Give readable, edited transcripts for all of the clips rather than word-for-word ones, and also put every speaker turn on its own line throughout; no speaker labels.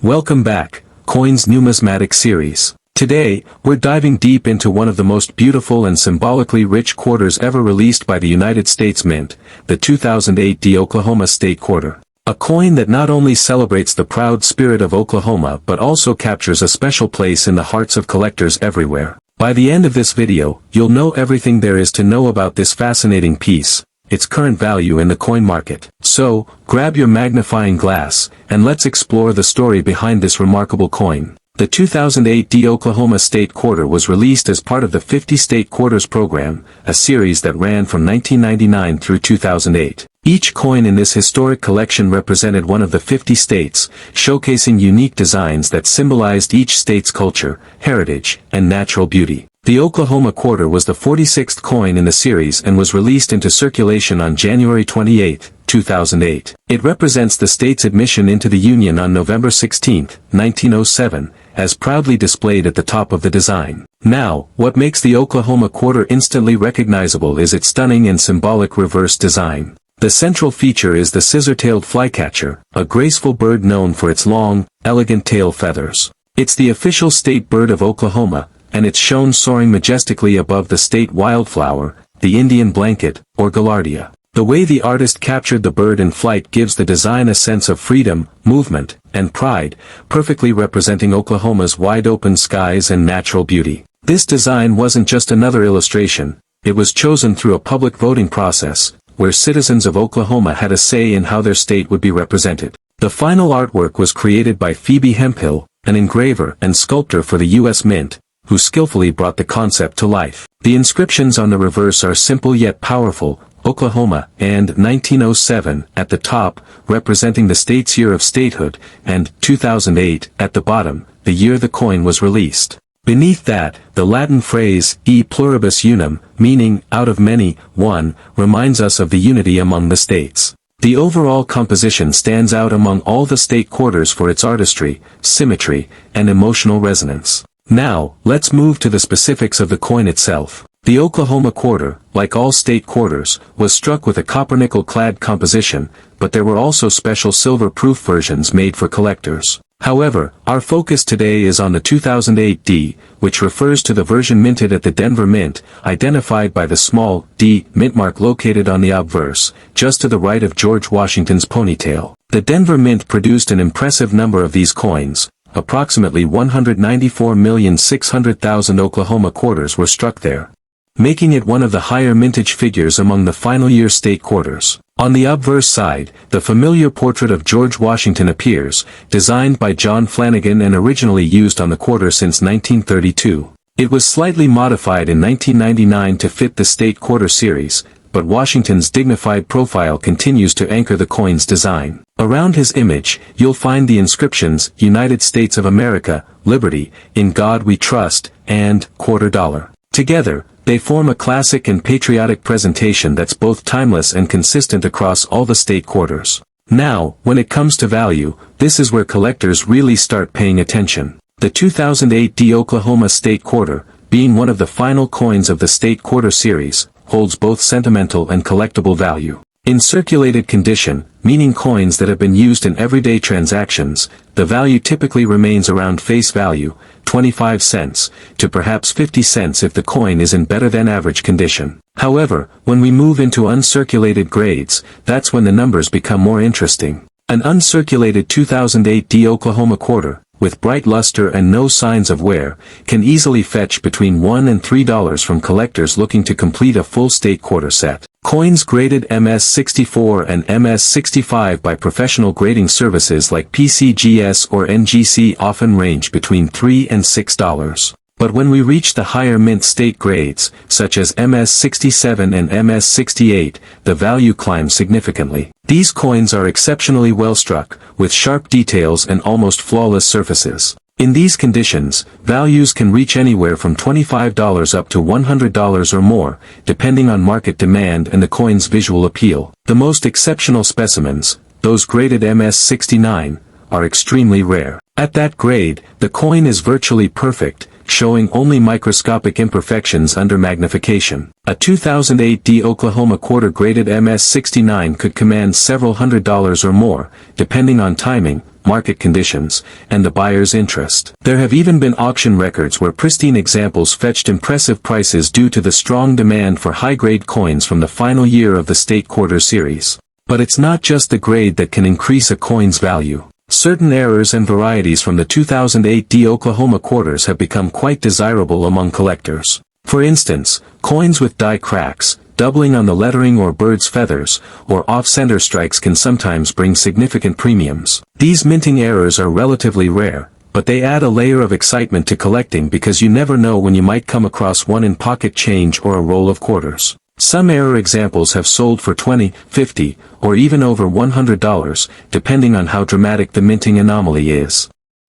Welcome back, Coins Numismatic series. Today, we're diving deep into one of the most beautiful and symbolically rich quarters ever released by the United States Mint, the 2008 Oklahoma State Quarter. A coin that not only celebrates the proud spirit of Oklahoma but also captures a special place in the hearts of collectors everywhere. By the end of this video, you'll know everything there is to know about this fascinating piece, its current value in the coin market. So, grab your magnifying glass, and let's explore the story behind this remarkable coin. The 2008 Oklahoma State Quarter was released as part of the 50 State Quarters program, a series that ran from 1999 through 2008. Each coin in this historic collection represented one of the 50 states, showcasing unique designs that symbolized each state's culture, heritage, and natural beauty. The Oklahoma Quarter was the 46th coin in the series and was released into circulation on January 28, 2008. It represents the state's admission into the Union on November 16, 1907, as proudly displayed at the top of the design. Now, what makes the Oklahoma Quarter instantly recognizable is its stunning and symbolic reverse design. The central feature is the scissor-tailed flycatcher, a graceful bird known for its long, elegant tail feathers. It's the official state bird of Oklahoma, and it's shown soaring majestically above the state wildflower, the Indian blanket, or gaillardia. The way the artist captured the bird in flight gives the design a sense of freedom, movement, and pride, perfectly representing Oklahoma's wide-open skies and natural beauty. This design wasn't just another illustration, it was chosen through a public voting process, where citizens of Oklahoma had a say in how their state would be represented. The final artwork was created by Phoebe Hemphill, an engraver and sculptor for the U.S. Mint, who skillfully brought the concept to life. The inscriptions on the reverse are simple yet powerful, Oklahoma, and 1907 at the top, representing the state's year of statehood, and 2008 at the bottom, the year the coin was released. Beneath that, the Latin phrase, e pluribus unum, meaning, out of many, one, reminds us of the unity among the states. The overall composition stands out among all the state quarters for its artistry, symmetry, and emotional resonance. Now, let's move to the specifics of the coin itself. The Oklahoma Quarter, like all state quarters, was struck with a copper-nickel-clad composition, but there were also special silver-proof versions made for collectors. However, our focus today is on the 2008 D, which refers to the version minted at the Denver Mint, identified by the small D mintmark located on the obverse, just to the right of George Washington's ponytail. The Denver Mint produced an impressive number of these coins. Approximately 194,600,000 Oklahoma quarters were struck there, making it one of the higher mintage figures among the final year state quarters. On the obverse side, the familiar portrait of George Washington appears, designed by John Flanagan and originally used on the quarter since 1932. It was slightly modified in 1999 to fit the state quarter series, but Washington's dignified profile continues to anchor the coin's design. Around his image, you'll find the inscriptions, United States of America, Liberty, In God We Trust, and Quarter Dollar. Together, they form a classic and patriotic presentation that's both timeless and consistent across all the state quarters. Now, when it comes to value, this is where collectors really start paying attention. The 2008 Oklahoma State Quarter, being one of the final coins of the State Quarter series, holds both sentimental and collectible value. In circulated condition, meaning coins that have been used in everyday transactions, the value typically remains around face value, 25 cents, to perhaps 50 cents if the coin is in better than average condition. However, when we move into uncirculated grades, that's when the numbers become more interesting. An uncirculated 2008 Oklahoma Quarter, with bright luster and no signs of wear, can easily fetch between $1 and $3 from collectors looking to complete a full state quarter set. Coins graded MS-64 and MS-65 by professional grading services like PCGS or NGC often range between $3 and $6. But when we reach the higher mint state grades, such as MS-67 and MS-68, the value climbs significantly. These coins are exceptionally well struck, with sharp details and almost flawless surfaces. In these conditions, values can reach anywhere from $25 up to $100 or more, depending on market demand and the coin's visual appeal. The most exceptional specimens, those graded MS-69, are extremely rare. At that grade, the coin is virtually perfect, showing only microscopic imperfections under magnification. A 2008 Oklahoma quarter graded MS-69 could command several $100s or more, depending on timing, market conditions, and the buyer's interest. There have even been auction records where pristine examples fetched impressive prices due to the strong demand for high-grade coins from the final year of the State Quarter series. But it's not just the grade that can increase a coin's value. Certain errors and varieties from the 2008 Oklahoma quarters have become quite desirable among collectors. For instance, coins with die cracks, doubling on the lettering or bird's feathers, or off-center strikes can sometimes bring significant premiums. These minting errors are relatively rare, but they add a layer of excitement to collecting because you never know when you might come across one in pocket change or a roll of quarters. Some error examples have sold for $20, $50, or even over $100, depending on how dramatic the minting anomaly is.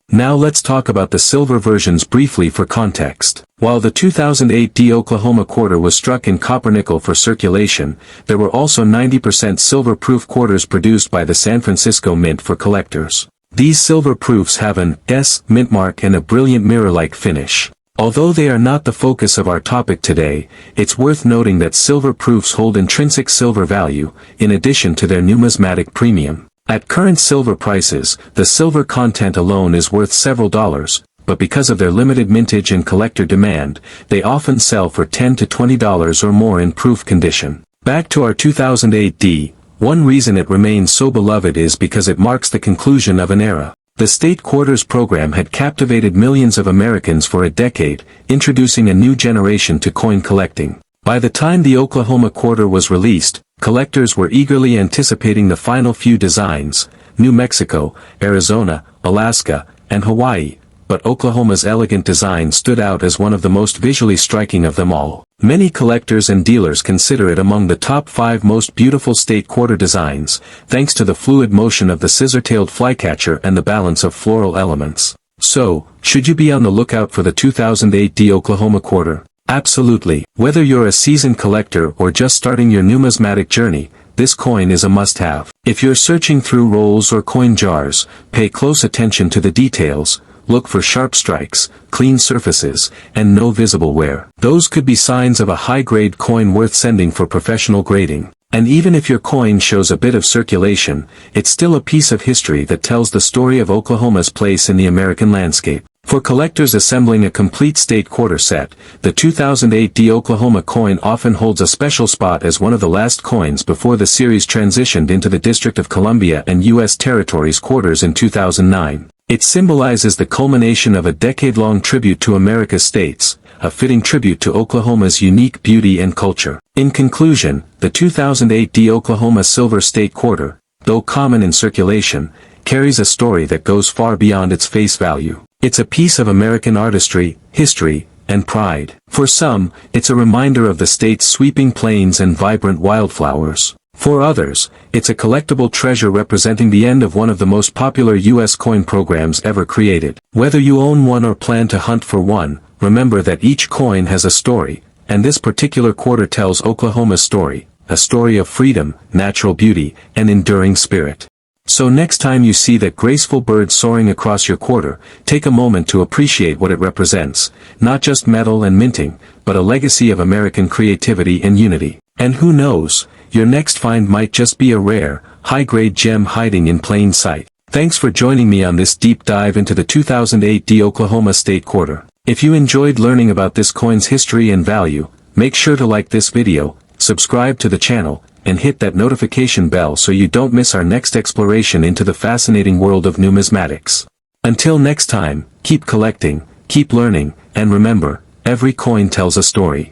Now let's talk about the silver versions briefly for context. While the 2008 Oklahoma quarter was struck in copper-nickel for circulation, there were also 90% silver-proof quarters produced by the San Francisco Mint for collectors. These silver proofs have an S mintmark and a brilliant mirror-like finish. Although they are not the focus of our topic today, it's worth noting that silver proofs hold intrinsic silver value, in addition to their numismatic premium. At current silver prices, the silver content alone is worth several dollars, but because of their limited mintage and collector demand, they often sell for $10 to $20 or more in proof condition. Back to our 2008 D, one reason it remains so beloved is because it marks the conclusion of an era. The State Quarters program had captivated millions of Americans for a decade, introducing a new generation to coin collecting. By the time the Oklahoma quarter was released, collectors were eagerly anticipating the final few designs: New Mexico, Arizona, Alaska, and Hawaii, but Oklahoma's elegant design stood out as one of the most visually striking of them all. Many collectors and dealers consider it among the top 5 most beautiful State Quarter designs, thanks to the fluid motion of the scissor-tailed Flycatcher and the balance of floral elements. So, should you be on the lookout for the 2008 Oklahoma quarter? Absolutely. Whether you're a seasoned collector or just starting your numismatic journey, this coin is a must-have. If you're searching through rolls or coin jars, pay close attention to the details. Look for sharp strikes, clean surfaces, and no visible wear. Those could be signs of a high-grade coin worth sending for professional grading. And even if your coin shows a bit of circulation, it's still a piece of history that tells the story of Oklahoma's place in the American landscape. For collectors assembling a complete State Quarter set, the 2008 Oklahoma coin often holds a special spot as one of the last coins before the series transitioned into the District of Columbia and U.S. Territories quarters in 2009. It symbolizes the culmination of a decade-long tribute to America's states, a fitting tribute to Oklahoma's unique beauty and culture. In conclusion, the 2008 Oklahoma Silver State Quarter, though common in circulation, carries a story that goes far beyond its face value. It's a piece of American artistry, history, and pride. For some, it's a reminder of the state's sweeping plains and vibrant wildflowers. For others, it's a collectible treasure representing the end of one of the most popular U.S. coin programs ever created. Whether you own one or plan to hunt for one, remember that each coin has a story, and this particular quarter tells Oklahoma's story, a story of freedom, natural beauty, and enduring spirit. So next time you see that graceful bird soaring across your quarter, take a moment to appreciate what it represents, not just metal and minting, but a legacy of American creativity and unity. And who knows, your next find might just be a rare, high-grade gem hiding in plain sight. Thanks for joining me on this deep dive into the 2008 Oklahoma State Quarter. If you enjoyed learning about this coin's history and value, make sure to like this video, subscribe to the channel, and hit that notification bell so you don't miss our next exploration into the fascinating world of numismatics. Until next time, keep collecting, keep learning, and remember, every coin tells a story.